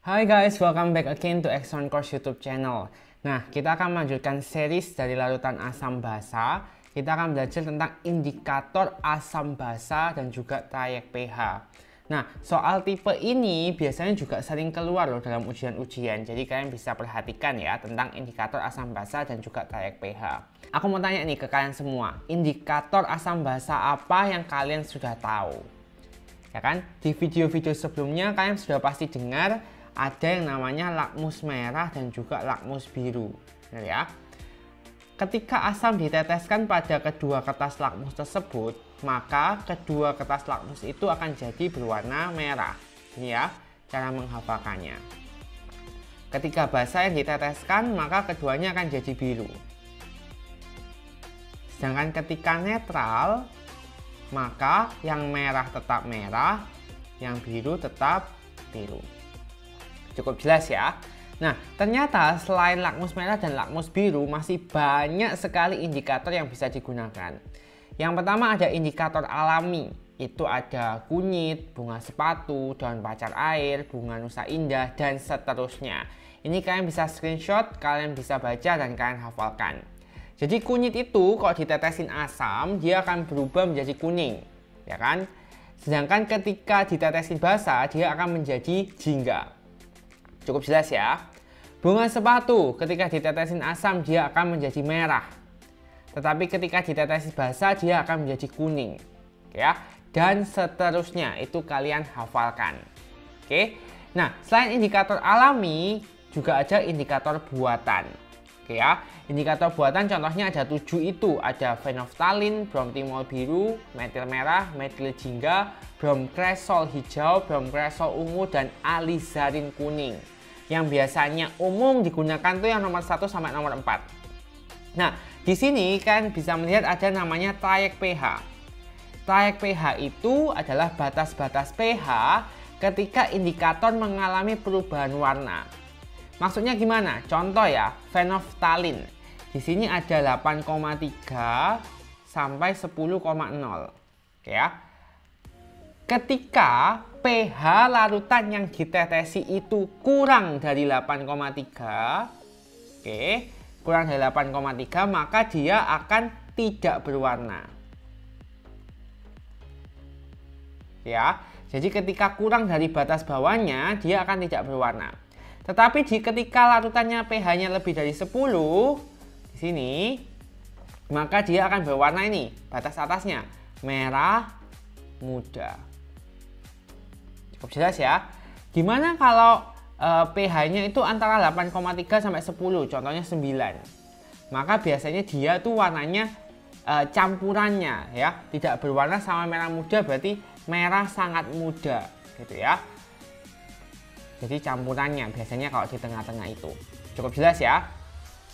Hai guys, welcome back again to Exxon Course YouTube channel. Nah, kita akan melanjutkan series dari larutan asam basa. Kita akan belajar tentang indikator asam basa dan juga trayek pH. Nah, soal tipe ini biasanya juga sering keluar loh dalam ujian-ujian. Jadi kalian bisa perhatikan ya tentang indikator asam basa dan juga trayek pH. Aku mau tanya nih ke kalian semua, indikator asam basa apa yang kalian sudah tahu? Ya kan? Di video-video sebelumnya kalian sudah pasti dengar ada yang namanya lakmus merah dan juga lakmus biru. Benar ya? Ketika asam diteteskan pada kedua kertas lakmus tersebut, maka kedua kertas lakmus itu akan jadi berwarna merah. Ini ya, cara menghafalkannya. Ketika basa yang diteteskan, maka keduanya akan jadi biru. Sedangkan ketika netral, maka yang merah tetap merah, yang biru tetap biru. Cukup jelas ya. Nah, ternyata selain lakmus merah dan lakmus biru masih banyak sekali indikator yang bisa digunakan. Yang pertama ada indikator alami. Itu ada kunyit, bunga sepatu, daun pacar air, bunga nusa indah, dan seterusnya. Ini kalian bisa screenshot, kalian bisa baca, dan kalian hafalkan. Jadi kunyit itu kalau ditetesin asam, dia akan berubah menjadi kuning. Ya kan? Sedangkan ketika ditetesin basa, dia akan menjadi jingga. Cukup jelas ya. Bunga sepatu ketika ditetesin asam dia akan menjadi merah. Tetapi ketika ditetesin basa dia akan menjadi kuning. Ya. Dan seterusnya itu kalian hafalkan. Oke. Nah, selain indikator alami juga ada indikator buatan. Oke ya. Indikator buatan contohnya ada 7 itu. Ada phenolphthalein, bromtimol biru, metil merah, metil jingga, bromkresol hijau, bromkresol ungu, dan alizarin kuning. Yang biasanya umum digunakan tuh yang nomor 1 sampai nomor 4. Nah, di sini kan bisa melihat ada namanya trayek pH. Trayek pH itu adalah batas-batas pH ketika indikator mengalami perubahan warna. Maksudnya gimana? Contoh ya, phenolphthalein. Di sini ada 8,3 sampai 10,0. Oke ya. Ketika pH larutan yang ditetesi itu kurang dari 8,3, oke, kurang dari 8,3, maka dia akan tidak berwarna. Ya, jadi ketika kurang dari batas bawahnya, dia akan tidak berwarna. Tetapi ketika larutannya pH-nya lebih dari 10, di sini, maka dia akan berwarna ini, batas atasnya, merah muda. Cukup jelas ya. Gimana kalau pH-nya itu antara 8,3 sampai 10, contohnya 9. Maka biasanya dia tuh warnanya campurannya ya, tidak berwarna sama merah muda, berarti merah sangat muda gitu ya. Jadi campurannya biasanya kalau di tengah-tengah itu. Cukup jelas ya.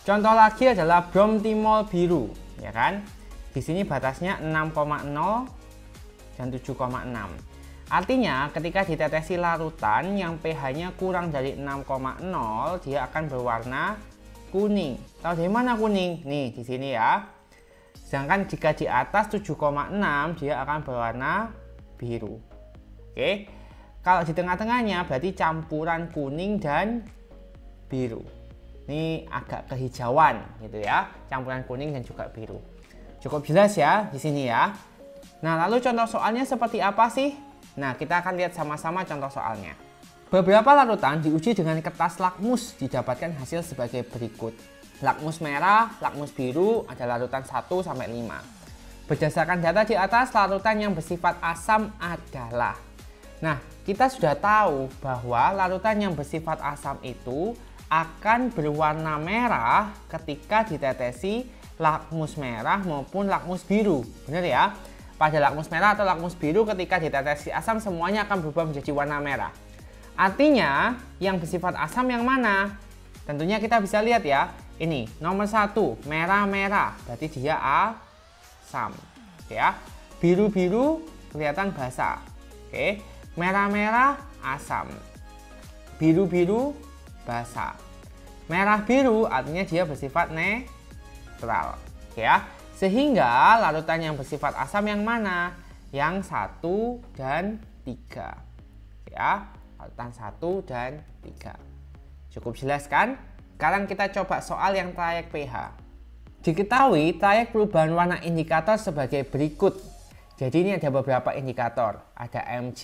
Contoh lagi adalah bromtimol biru, ya kan? Di sini batasnya 6,0 dan 7,6. Artinya ketika ditetesi larutan yang pH-nya kurang dari 6,0, dia akan berwarna kuning. Tahu dari mana kuning? Nih di sini ya. Sedangkan jika di atas 7,6 dia akan berwarna biru. Oke. Kalau di tengah-tengahnya berarti campuran kuning dan biru. Ini agak kehijauan gitu ya. Campuran kuning dan juga biru. Cukup jelas ya di sini ya. Nah, lalu contoh soalnya seperti apa sih? Nah, kita akan lihat sama-sama contoh soalnya. Beberapa larutan diuji dengan kertas lakmus, didapatkan hasil sebagai berikut. Lakmus merah, lakmus biru ada larutan 1 sampai 5. Berdasarkan data di atas, larutan yang bersifat asam adalah. Nah, kita sudah tahu bahwa larutan yang bersifat asam itu akan berwarna merah ketika ditetesi lakmus merah maupun lakmus biru. Benar ya? Pada lakmus merah atau lakmus biru ketika ditetesi asam semuanya akan berubah menjadi warna merah. Artinya yang bersifat asam yang mana? Tentunya kita bisa lihat ya. Ini nomor 1 merah-merah berarti dia asam. Oke ya. Biru-biru kelihatan basa. Oke. Merah-merah asam. Biru-biru basa. Merah-biru artinya dia bersifat netral. Oke ya. Sehingga larutan yang bersifat asam yang mana? Yang 1 dan 3. Ya, larutan 1 dan 3. Cukup jelas kan? Sekarang kita coba soal yang trayek pH. Diketahui trayek perubahan warna indikator sebagai berikut. Jadi ini ada beberapa indikator. Ada Mg,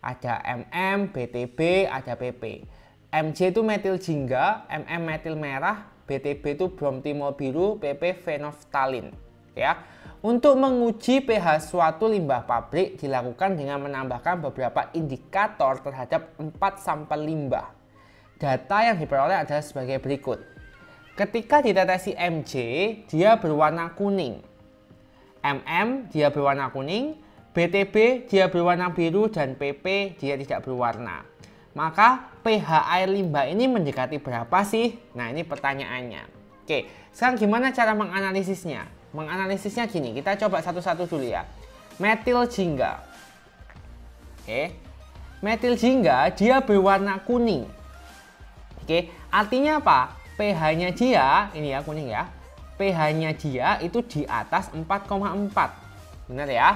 ada MM, BTB, ada PP. Mg itu metil jingga, MM metil merah, BTB itu bromtimol biru, PP phenolphthalein. Ya. Untuk menguji pH suatu limbah pabrik dilakukan dengan menambahkan beberapa indikator terhadap 4 sampel limbah. Data yang diperoleh adalah sebagai berikut. Ketika ditetesi Mg, dia berwarna kuning. MM dia berwarna kuning, BTB dia berwarna biru, dan PP dia tidak berwarna. Maka pH air limbah ini mendekati berapa sih? Nah, ini pertanyaannya. Oke, sekarang gimana cara menganalisisnya? Menganalisisnya gini, kita coba satu-satu dulu ya. Metil jingga. Oke. Metil jingga dia berwarna kuning. Oke, artinya apa? pH-nya dia, ini ya kuning ya. pH-nya dia itu di atas 4,4. Benar ya?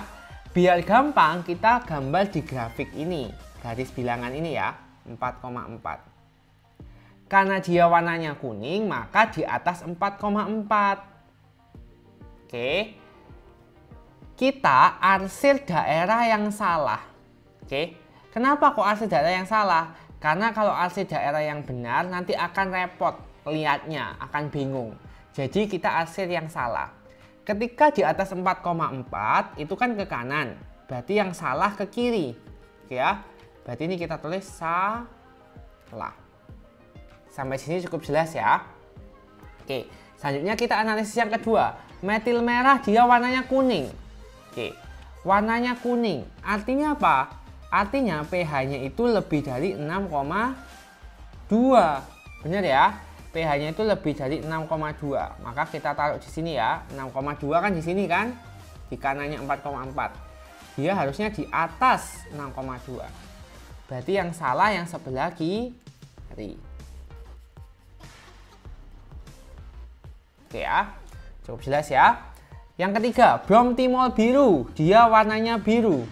Biar gampang kita gambar di grafik ini. Garis bilangan ini ya, 4,4. Karena dia warnanya kuning, maka di atas 4,4. Oke, kita arsir daerah yang salah. Oke, kenapa kok arsir daerah yang salah? Karena kalau arsir daerah yang benar nanti akan repot lihatnya, akan bingung. Jadi kita arsir yang salah. Ketika di atas 4,4 itu kan ke kanan, berarti yang salah ke kiri. Oke ya, berarti ini kita tulis salah. Sampai sini cukup jelas ya. Oke, selanjutnya kita analisis yang kedua. Metil merah dia warnanya kuning. Oke, warnanya kuning. Artinya apa? Artinya pH-nya itu lebih dari 6,2. Benar ya? pH-nya itu lebih dari 6,2. Maka kita taruh di sini ya. 6,2 kan di sini kan? Di kanannya 4,4. Dia harusnya di atas 6,2. Berarti yang salah yang sebelah kiri. Oke ya. Cukup jelas ya. Yang ketiga, bromtimol biru, dia warnanya biru.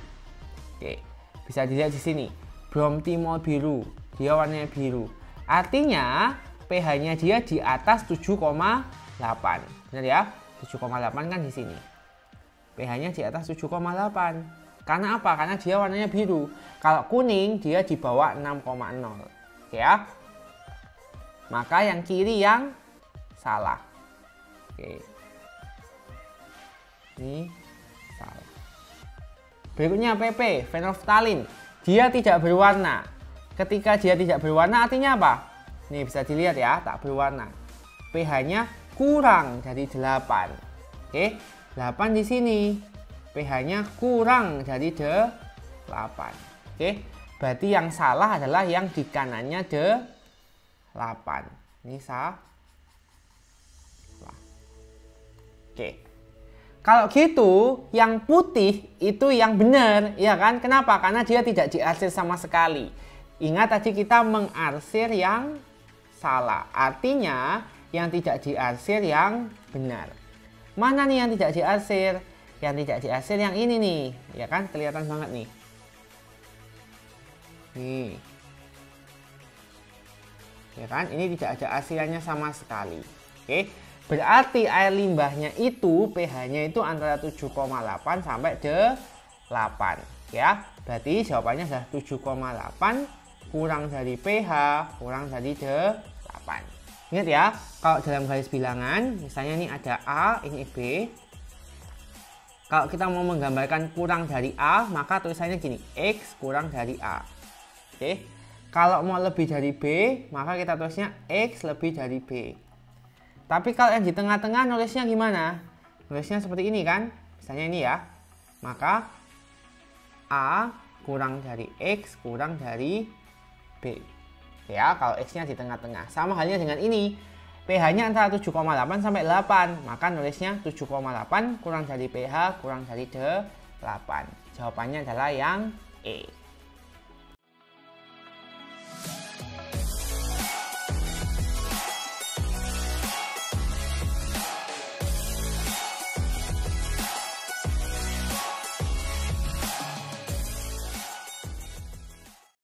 Oke, bisa dilihat di sini. Bromtimol biru, dia warnanya biru. Artinya pH-nya dia di atas 7,8. Benar ya? 7,8 kan di sini. pH-nya di atas 7,8. Karena apa? Karena dia warnanya biru. Kalau kuning dia di bawah 6,0. Oke ya. Maka yang kiri yang salah. Oke. Ini salah. Berikutnya PP, phenolphthalein. Dia tidak berwarna. Ketika dia tidak berwarna artinya apa? Nih bisa dilihat ya, tak berwarna. pH-nya kurang dari 8. Oke, 8 di sini. pH-nya kurang dari 8. Oke, berarti yang salah adalah yang di kanannya 8. Ini salah. Oke. Kalau gitu, yang putih itu yang benar, ya kan? Kenapa? Karena dia tidak diarsir sama sekali. Ingat tadi kita mengarsir yang salah. Artinya yang tidak diarsir yang benar. Mana nih yang tidak diarsir? Yang tidak diarsir yang ini nih, ya kan? Kelihatan banget nih. Nih. Ya kan? Ini tidak ada arsirannya sama sekali. Oke. Berarti air limbahnya itu pH-nya itu antara 7,8 sampai 8 ya. Berarti jawabannya adalah 7,8 kurang dari pH kurang dari 8. Ingat ya, kalau dalam garis bilangan misalnya ini ada A, ini B. Kalau kita mau menggambarkan kurang dari A, maka tulisannya gini, X kurang dari A. Oke. Kalau mau lebih dari B, maka kita tulisnya X lebih dari B. Tapi kalau yang di tengah-tengah nulisnya gimana? Nulisnya seperti ini kan? Misalnya ini ya. Maka A kurang dari X kurang dari B. Ya, kalau X-nya di tengah-tengah. Sama halnya dengan ini. pH-nya antara 7,8 sampai 8. Maka nulisnya 7,8 kurang dari pH kurang dari 8. Jawabannya adalah yang E.